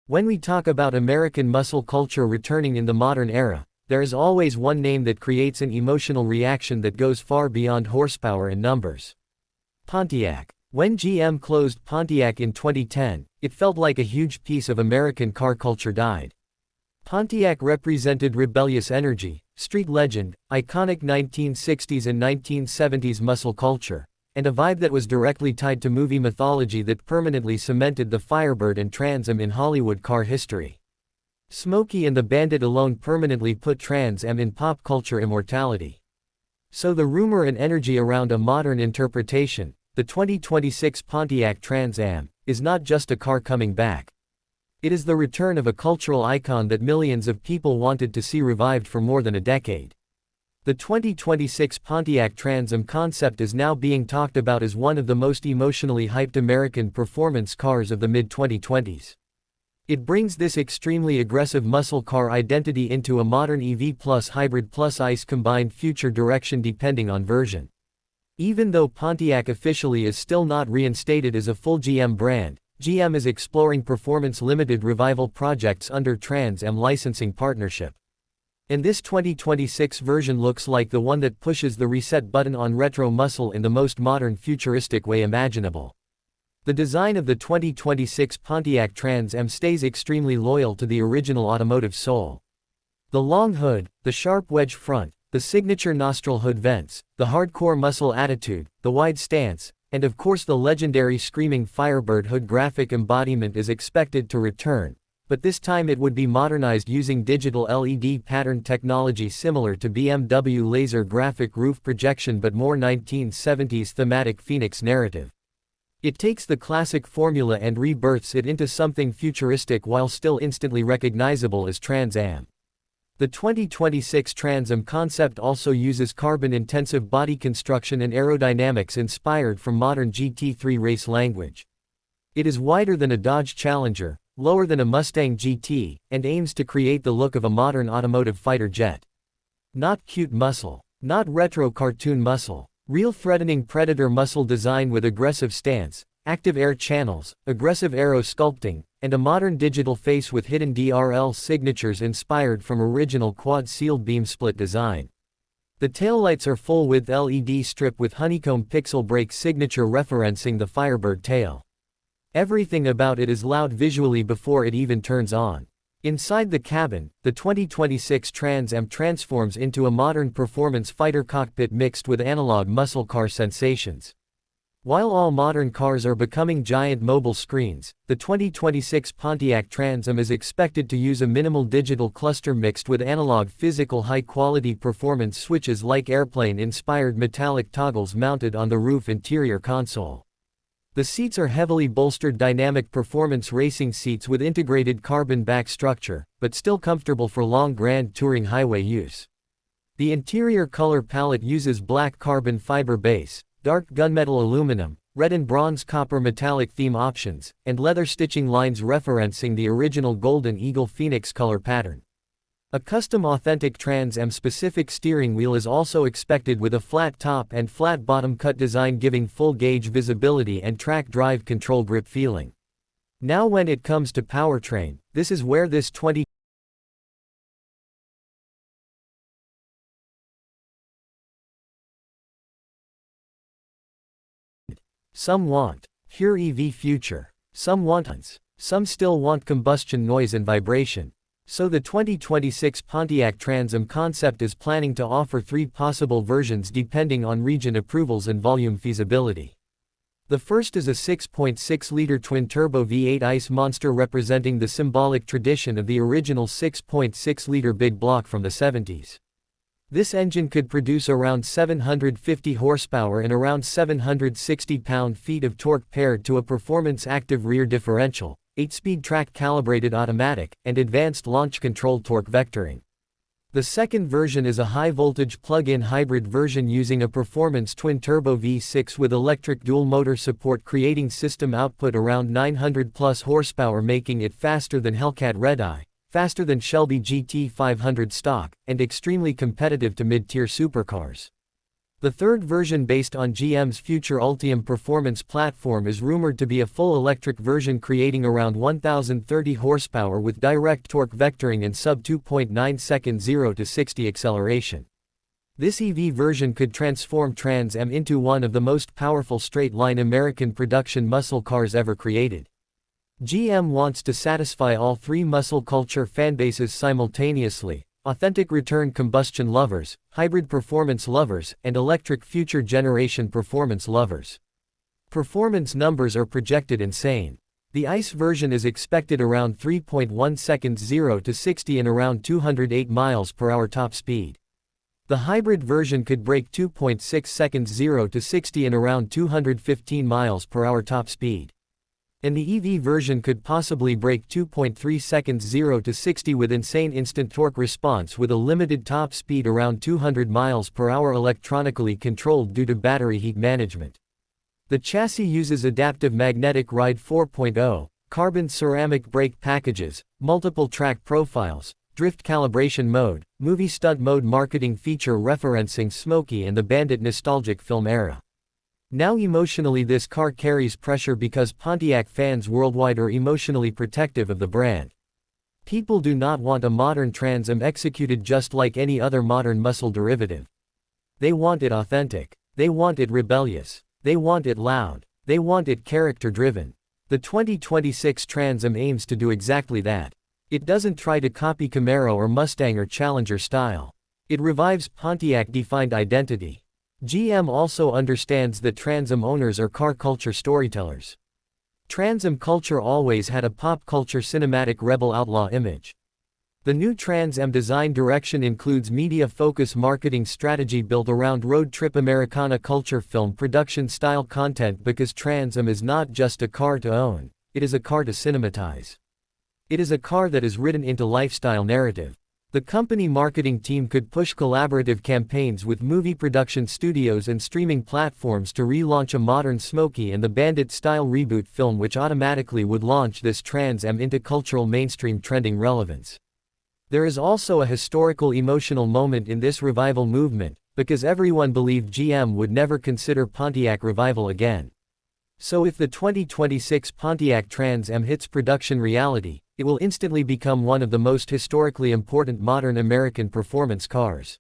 When we talk about American muscle culture returning in the modern era, there is always one name that creates an emotional reaction that goes far beyond horsepower and numbers. Pontiac. When GM closed Pontiac in 2010, it felt like a huge piece of American car culture died. Pontiac represented rebellious energy, street legend, iconic 1960s and 1970s muscle culture, and a vibe that was directly tied to movie mythology that permanently cemented the Firebird and Trans Am in Hollywood car history. Smokey and the Bandit alone permanently put Trans Am in pop culture immortality. So the rumor and energy around a modern interpretation, the 2026 Pontiac Trans Am, is not just a car coming back. It is the return of a cultural icon that millions of people wanted to see revived for more than a decade. The 2026 Pontiac Trans Am concept is now being talked about as one of the most emotionally hyped American performance cars of the mid-2020s. It brings this extremely aggressive muscle car identity into a modern EV plus hybrid plus ICE combined future direction depending on version. Even though Pontiac officially is still not reinstated as a full GM brand, GM is exploring performance limited revival projects under Trans Am licensing partnership. And this 2026 version looks like the one that pushes the reset button on retro muscle in the most modern futuristic way imaginable. The design of the 2026 Pontiac Trans Am stays extremely loyal to the original automotive soul. The long hood, the sharp wedge front, the signature nostril hood vents, the hardcore muscle attitude, the wide stance, and of course the legendary screaming Firebird hood graphic embodiment is expected to return, but this time it would be modernized using digital LED pattern technology similar to BMW laser graphic roof projection but more 1970s thematic Phoenix narrative. It takes the classic formula and rebirths it into something futuristic while still instantly recognizable as Trans Am. The 2026 Trans Am concept also uses carbon-intensive body construction and aerodynamics inspired from modern GT3 race language. It is wider than a Dodge Challenger, lower than a Mustang GT, and aims to create the look of a modern automotive fighter jet. Not cute muscle. Not retro cartoon muscle. Real threatening predator muscle design with aggressive stance, active air channels, aggressive aero sculpting, and a modern digital face with hidden DRL signatures inspired from original quad sealed beam split design. The taillights are full-width LED strip with honeycomb pixel brake signature referencing the Firebird tail. Everything about it is loud visually before it even turns on. Inside the cabin, the 2026 Trans Am transforms into a modern performance fighter cockpit mixed with analog muscle car sensations. While all modern cars are becoming giant mobile screens, the 2026 Pontiac Trans Am is expected to use a minimal digital cluster mixed with analog physical high-quality performance switches like airplane-inspired metallic toggles mounted on the roof interior console. The seats are heavily bolstered dynamic performance racing seats with integrated carbon back structure, but still comfortable for long grand touring highway use. The interior color palette uses black carbon fiber base, dark gunmetal aluminum, red and bronze copper metallic theme options, and leather stitching lines referencing the original Golden Eagle Phoenix color pattern. A custom authentic Trans Am specific steering wheel is also expected with a flat top and flat bottom cut design giving full gauge visibility and track drive control grip feeling. Now when it comes to powertrain, this is where this 20 Some want pure EV future. Some want tons. Some still want combustion noise and vibration. So the 2026 Pontiac Trans Am concept is planning to offer 3 possible versions depending on region approvals and volume feasibility. The first is a 6.6-liter twin-turbo V8 ICE monster representing the symbolic tradition of the original 6.6-liter big block from the 70s. This engine could produce around 750 horsepower and around 760 pound-feet of torque paired to a performance-active rear differential, 8-speed track-calibrated automatic, and advanced launch control torque vectoring. The second version is a high-voltage plug-in hybrid version using a performance twin-turbo V6 with electric dual-motor support creating system output around 900-plus horsepower making it faster than Hellcat Redeye, faster than Shelby GT500 stock, and extremely competitive to mid-tier supercars. The third version based on GM's future Ultium performance platform is rumored to be a full electric version creating around 1030 horsepower with direct torque vectoring and sub 2.9 second 0 to 60 acceleration. This EV version could transform Trans Am into one of the most powerful straight-line American production muscle cars ever created. GM wants to satisfy all three muscle culture fanbases simultaneously: authentic return combustion lovers, hybrid performance lovers, and electric future generation performance lovers. Performance numbers are projected insane. The ICE version is expected around 3.1 seconds 0 to 60 and around 208 miles per hour top speed. The hybrid version could break 2.6 seconds 0 to 60 and around 215 miles per hour top speed. And the EV version could possibly break 2.3 seconds 0 to 60 with insane instant torque response with a limited top speed around 200 miles per hour electronically controlled due to battery heat management. The chassis uses adaptive magnetic ride 4.0, carbon ceramic brake packages, multiple track profiles, drift calibration mode, movie stunt mode marketing feature referencing Smokey and the Bandit nostalgic film era. Now emotionally this car carries pressure because Pontiac fans worldwide are emotionally protective of the brand. People do not want a modern Trans Am executed just like any other modern muscle derivative. They want it authentic. They want it rebellious. They want it loud. They want it character-driven. The 2026 Trans Am aims to do exactly that. It doesn't try to copy Camaro or Mustang or Challenger style. It revives Pontiac-defined identity. GM also understands that Trans Am owners are car culture storytellers. Trans Am culture always had a pop culture cinematic rebel outlaw image. The new Trans Am design direction includes media-focused marketing strategy built around road trip Americana culture film production style content because Trans Am is not just a car to own, it is a car to cinematize. It is a car that is written into lifestyle narrative. The company marketing team could push collaborative campaigns with movie production studios and streaming platforms to relaunch a modern Smokey and the Bandit-style reboot film which automatically would launch this Trans Am into cultural mainstream trending relevance. There is also a historical emotional moment in this revival movement, because everyone believed GM would never consider Pontiac revival again. So if the 2026 Pontiac Trans Am hits production reality, it will instantly become one of the most historically important modern American performance cars.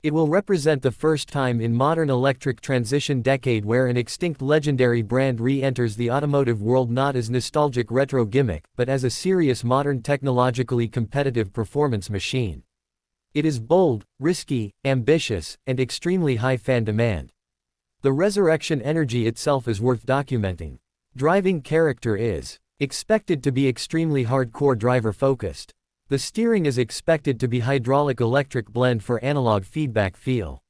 It will represent the first time in modern electric transition decade where an extinct legendary brand re-enters the automotive world not as nostalgic retro gimmick, but as a serious modern technologically competitive performance machine. It is bold, risky, ambitious, and extremely high fan demand. The resurrection energy itself is worth documenting. Driving character is expected to be extremely hardcore driver-focused. The steering is expected to be hydraulic-electric blend for analog feedback feel.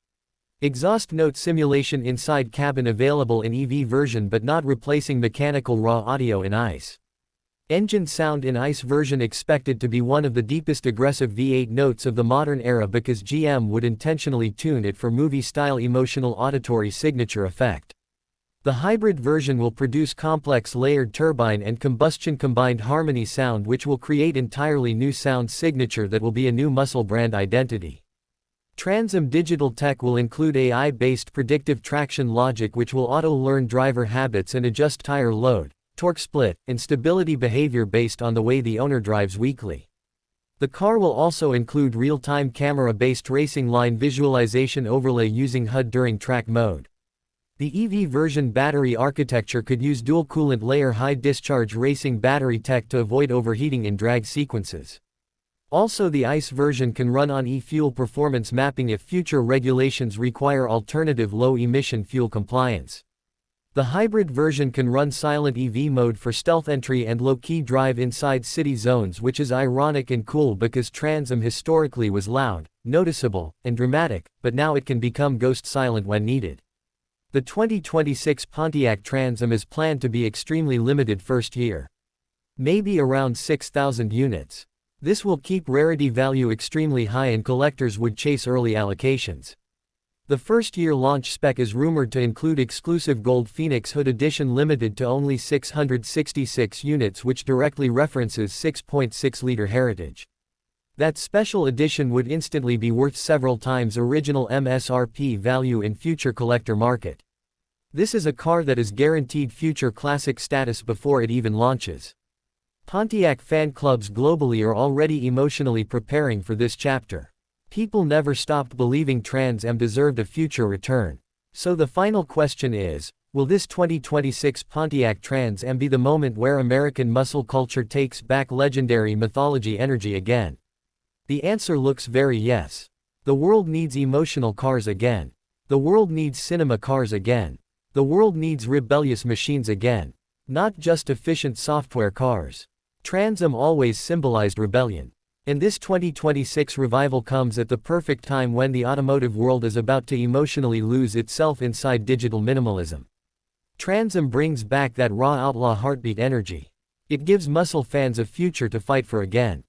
Exhaust note simulation inside cabin available in EV version but not replacing mechanical raw audio in ICE. Engine sound in ICE version expected to be one of the deepest aggressive V8 notes of the modern era because GM would intentionally tune it for movie-style emotional auditory signature effect. The hybrid version will produce complex layered turbine and combustion combined harmony sound which will create entirely new sound signature that will be a new muscle brand identity. Trans Am digital tech will include AI-based predictive traction logic which will auto-learn driver habits and adjust tire load, torque split, and stability behavior based on the way the owner drives weekly. The car will also include real-time camera-based racing line visualization overlay using HUD during track mode. The EV version battery architecture could use dual coolant layer high discharge racing battery tech to avoid overheating in drag sequences. Also the ICE version can run on e-fuel performance mapping if future regulations require alternative low-emission fuel compliance. The hybrid version can run silent EV mode for stealth entry and low-key drive inside city zones which is ironic and cool because Trans Am historically was loud, noticeable, and dramatic, but now it can become ghost silent when needed. The 2026 Pontiac Trans Am is planned to be extremely limited first year. Maybe around 6,000 units. This will keep rarity value extremely high and collectors would chase early allocations. The first year launch spec is rumored to include exclusive Gold Phoenix Hood Edition limited to only 666 units which directly references 6.6-liter heritage. That special edition would instantly be worth several times original MSRP value in future collector market. This is a car that is guaranteed future classic status before it even launches. Pontiac fan clubs globally are already emotionally preparing for this chapter. People never stopped believing Trans Am deserved a future return. So the final question is, will this 2026 Pontiac Trans Am be the moment where American muscle culture takes back legendary mythology energy again? The answer looks very yes. The world needs emotional cars again. The world needs cinema cars again. The world needs rebellious machines again. Not just efficient software cars. Trans Am always symbolized rebellion. And this 2026 revival comes at the perfect time when the automotive world is about to emotionally lose itself inside digital minimalism. Trans Am brings back that raw outlaw heartbeat energy. It gives muscle fans a future to fight for again.